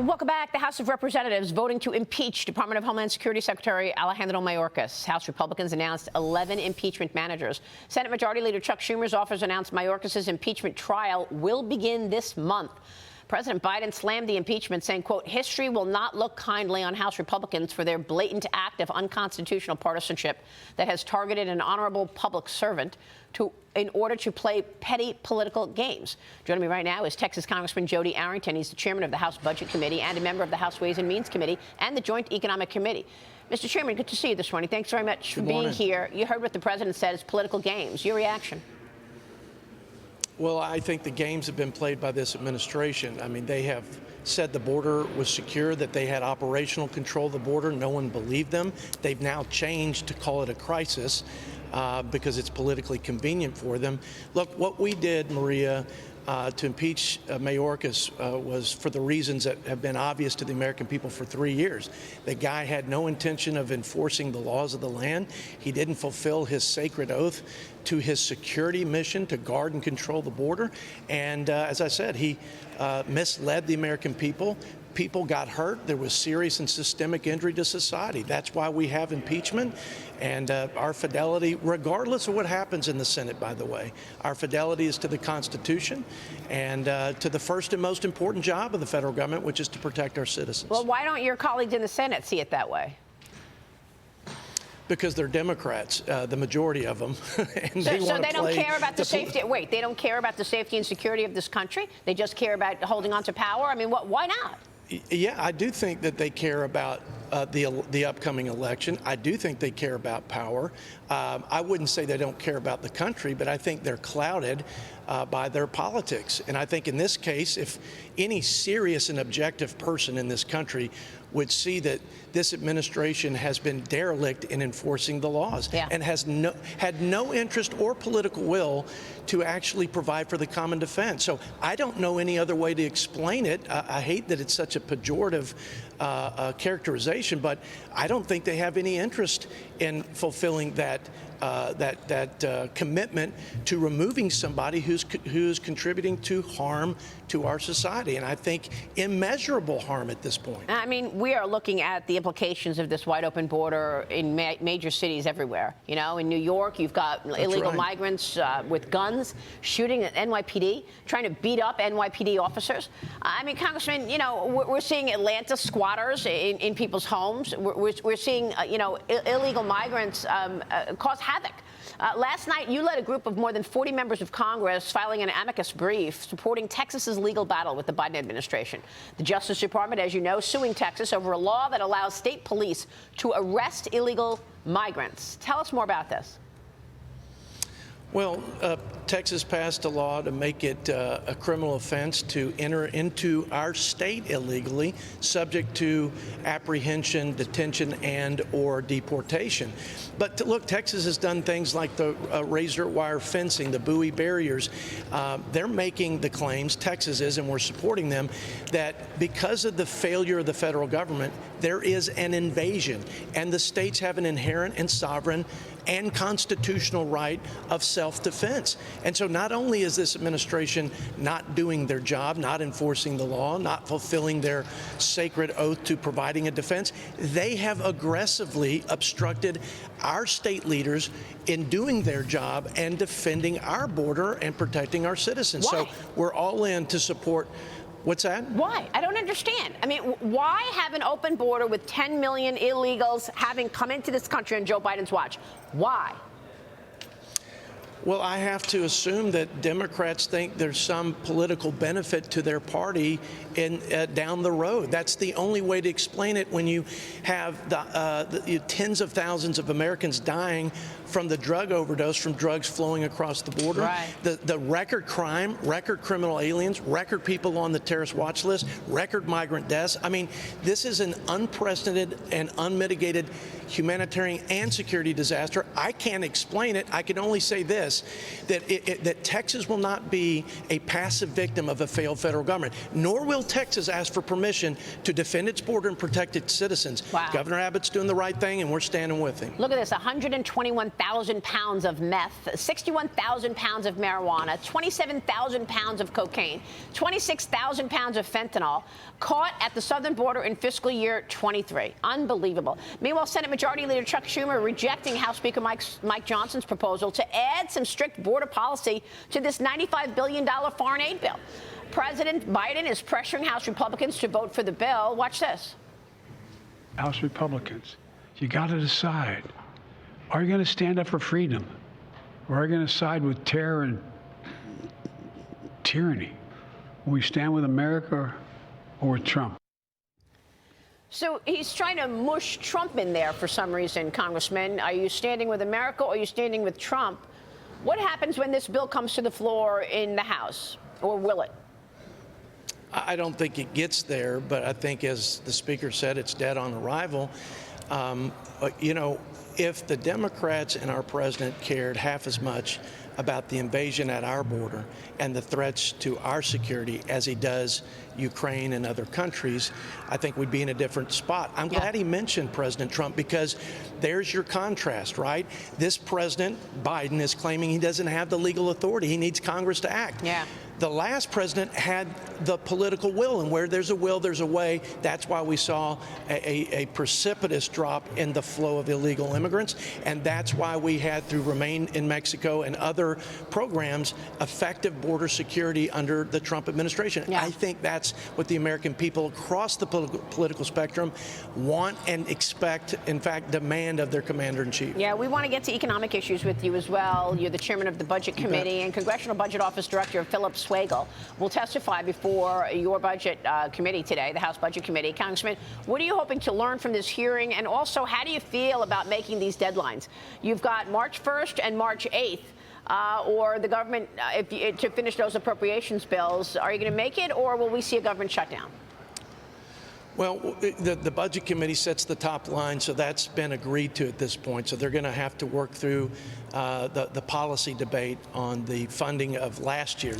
Welcome back. The House of Representatives voting to impeach Department of Homeland Security Secretary Alejandro Mayorkas. House Republicans announced 11 impeachment managers. Senate Majority Leader Chuck Schumer's office announced Mayorkas' impeachment trial will begin this month. President Biden slammed the impeachment, saying, quote, history will not look kindly on House Republicans for their blatant act of unconstitutional partisanship that has targeted an honorable public servant in order to play petty political games. Joining me right now is Texas Congressman Jodey Arrington. He's the chairman of the House Budget Committee and a member of the House Ways and Means Committee and the Joint Economic Committee. Mr. Chairman, good to see you this morning. Thanks very much for being here. You heard what the president said. It's political games. Your reaction? Well, I think the games have been played by this administration. I mean, they have said the border was secure, that they had operational control of the border. No one believed them. They've now changed to call it a crisis because it's politically convenient for them. Look, what we did, Maria, to impeach Mayorkas was for the reasons that have been obvious to the American people for 3 years. The guy had no intention of enforcing the laws of the land. He didn't fulfill his sacred oath to his security mission to guard and control the border. And as I said, he misled the American people. People got hurt. There was serious and systemic injury to society. That's why we have impeachment. And our fidelity, regardless of what happens in the Senate, by the way, our fidelity is to the Constitution and to the first and most important job of the federal government, which is to protect our citizens. Well, why don't your colleagues in the Senate see it that way? Because they're Democrats, the majority of them. And so they don't care about the safety. Wait, they don't care about the safety and security of this country? They just care about holding on to power? I mean, why not? Yeah, I do think that they care about the upcoming election. I do think they care about power. I wouldn't say they don't care about the country, but I think they're clouded by their politics. And I think in this case, if any serious and objective person in this country would see that this administration has been derelict in enforcing the laws and has had no interest or political will to actually provide for the common defense. So I don't know any other way to explain it. I hate that it's such a pejorative characterization, but I don't think they have any interest in fulfilling that commitment to removing somebody who's contributing to harm to our society, and I think immeasurable harm at this point. I mean, we are looking at the implications of this wide open border in major cities everywhere. You know, in New York, you've got illegal migrants with guns shooting at NYPD, trying to beat up NYPD officers. I mean, Congressman, you know, we're seeing Atlanta squatters in people's homes. We're seeing, you know, illegal migrants cause havoc. Last night, you led a group of more than 40 members of Congress filing an amicus brief supporting Texas's legal battle with the Biden administration. The Justice Department, as you know, suing Texas over a law that allows state police to arrest illegal migrants. Tell us more about this. Well, Texas passed a law to make it a criminal offense to enter into our state illegally, subject to apprehension, detention, and/or deportation. But look, Texas has done things like the razor wire fencing, the buoy barriers. They're making the claims, Texas is, and we're supporting them, that because of the failure of the federal government, there is an invasion, and the states have an inherent and sovereign and constitutional right of self-defense. And so not only is this administration not doing their job, not enforcing the law, not fulfilling their sacred oath to providing a defense, they have aggressively obstructed our state leaders in doing their job and defending our border and protecting our citizens. Why? So we're all in to support. What's that? Why? I don't understand. I mean, why have an open border with 10 million illegals having come into this country on Joe Biden's watch? Why? Well, I have to assume that Democrats think there's some political benefit to their party down the road. That's the only way to explain it when you have the tens of thousands of Americans dying from the drug overdose from drugs flowing across the border. Right. The record crime, record criminal aliens, record people on the terrorist watch list, record migrant deaths. I mean, this is an unprecedented and unmitigated humanitarian and security disaster. I can't explain it. I can only say this. this, that Texas will not be a passive victim of a failed federal government, nor will Texas ask for permission to defend its border and protect its citizens. Wow. Governor Abbott's doing the right thing, and we're standing with him. Look at this, 121,000 pounds of meth, 61,000 pounds of marijuana, 27,000 pounds of cocaine, 26,000 pounds of fentanyl caught at the southern border in fiscal year 23. Unbelievable. Meanwhile, Senate Majority Leader Chuck Schumer rejecting House Speaker Mike Johnson's proposal to add some strict border policy to this $95 billion foreign aid bill. President Biden is pressuring House Republicans to vote for the bill. Watch this. House Republicans, you got to decide. Are you going to stand up for freedom? Or are you going to side with terror and tyranny? Will we stand with America or with Trump? So he's trying to mush Trump in there for some reason, Congressman. Are you standing with America or are you standing with Trump? What happens when this bill comes to the floor in the House, or will it? I don't think it gets there, but I think, as the Speaker said, it's dead on arrival. You know, if the Democrats and our president cared half as much about the invasion at our border and the threats to our security as he does Ukraine and other countries, I think we'd be in a different spot. I'm glad he mentioned President Trump, because there's your contrast, right? This President Biden is claiming he doesn't have the legal authority. He needs Congress to act. Yeah. The last president had the political will, and where there's a will, there's a way. That's why we saw a precipitous drop in the flow of illegal immigrants, and that's why we had, through Remain in Mexico and other programs, effective border security under the Trump administration. Yeah. I think that's what the American people across the political spectrum want and expect, in fact, demand of their commander-in-chief. Yeah, we want to get to economic issues with you as well. You're the chairman of the Budget Committee and Congressional Budget Office Director Philip Swagel will testify before your Budget Committee today, the House Budget Committee. Congressman, what are you hoping to learn from this hearing? And also, how do you feel about making these deadlines? You've got March 1st and March 8th. Or the government, to finish those appropriations bills. Are you going to make it, or will we see a government shutdown? Well, the Budget Committee sets the top line, so that's been agreed to at this point. So they're going to have to work through the policy debate on the funding of last year.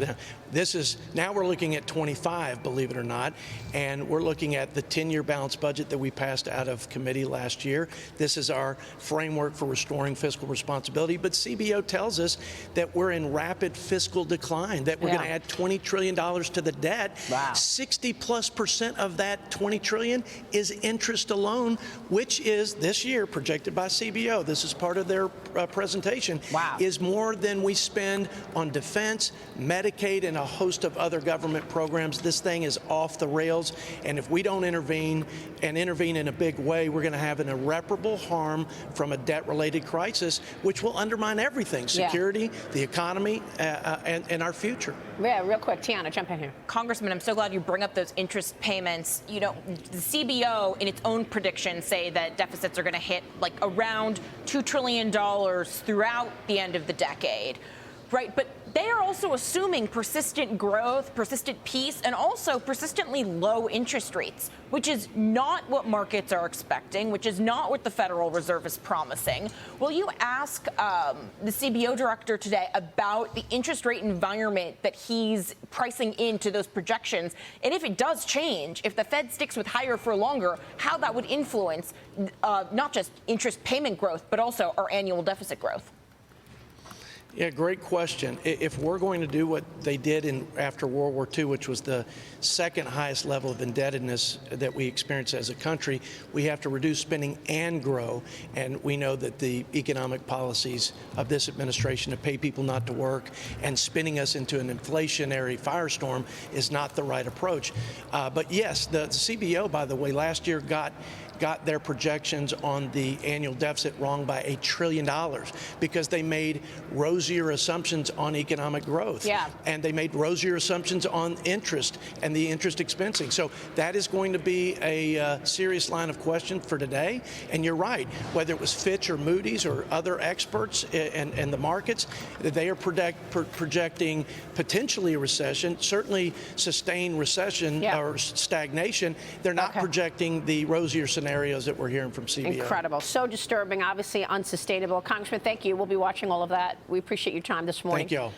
Now we're looking at 25, believe it or not, and we're looking at the 10-year balanced budget that we passed out of committee last year. This is our framework for restoring fiscal responsibility. But CBO tells us that we're in rapid fiscal decline, that we're going to add $20 trillion to the debt. Wow. 60+% of that $20 trillion is interest alone, which is this year projected by CBO. This is part of their presentation. Wow. Is more than we spend on defense, Medicaid, and a host of other government programs. This thing is off the rails, and if we don't intervene, and intervene in a big way, we're going to have an irreparable harm from a debt-related crisis, which will undermine everything: security, the economy, and our future. Yeah, real quick, Tiana, jump in here. Congressman, I'm so glad you bring up those interest payments. You know, the CBO, in its own predictions, say that deficits are going to hit like around $2 trillion throughout the end of the decade, right? But they are also assuming persistent growth, persistent peace, and also persistently low interest rates, which is not what markets are expecting, which is not what the Federal Reserve is promising. Will you ask the CBO director today about the interest rate environment that he's pricing into those projections? And if it does change, if the Fed sticks with higher for longer, how that would influence not just interest payment growth, but also our annual deficit growth? Yeah, great question. If we're going to do what they did after World War II, which was the second highest level of indebtedness that we experienced as a country, we have to reduce spending and grow. And we know that the economic policies of this administration to pay people not to work and spinning us into an inflationary firestorm is not the right approach. But yes, the CBO, by the way, last year got their projections on the annual deficit wrong by $1 trillion because they made rosier assumptions on economic growth. Yeah. And they made rosier assumptions on interest and the interest expensing. So that is going to be a serious line of question for today. And you're right, whether it was Fitch or Moody's or other experts and the markets, they are projecting potentially a recession, certainly sustained recession or stagnation. They're not projecting the rosier scenarios that we're hearing from CBO. Incredible. So disturbing, obviously unsustainable. Congressman, thank you. We'll be watching all of that. We appreciate Appreciate your time this morning. Thank y'all.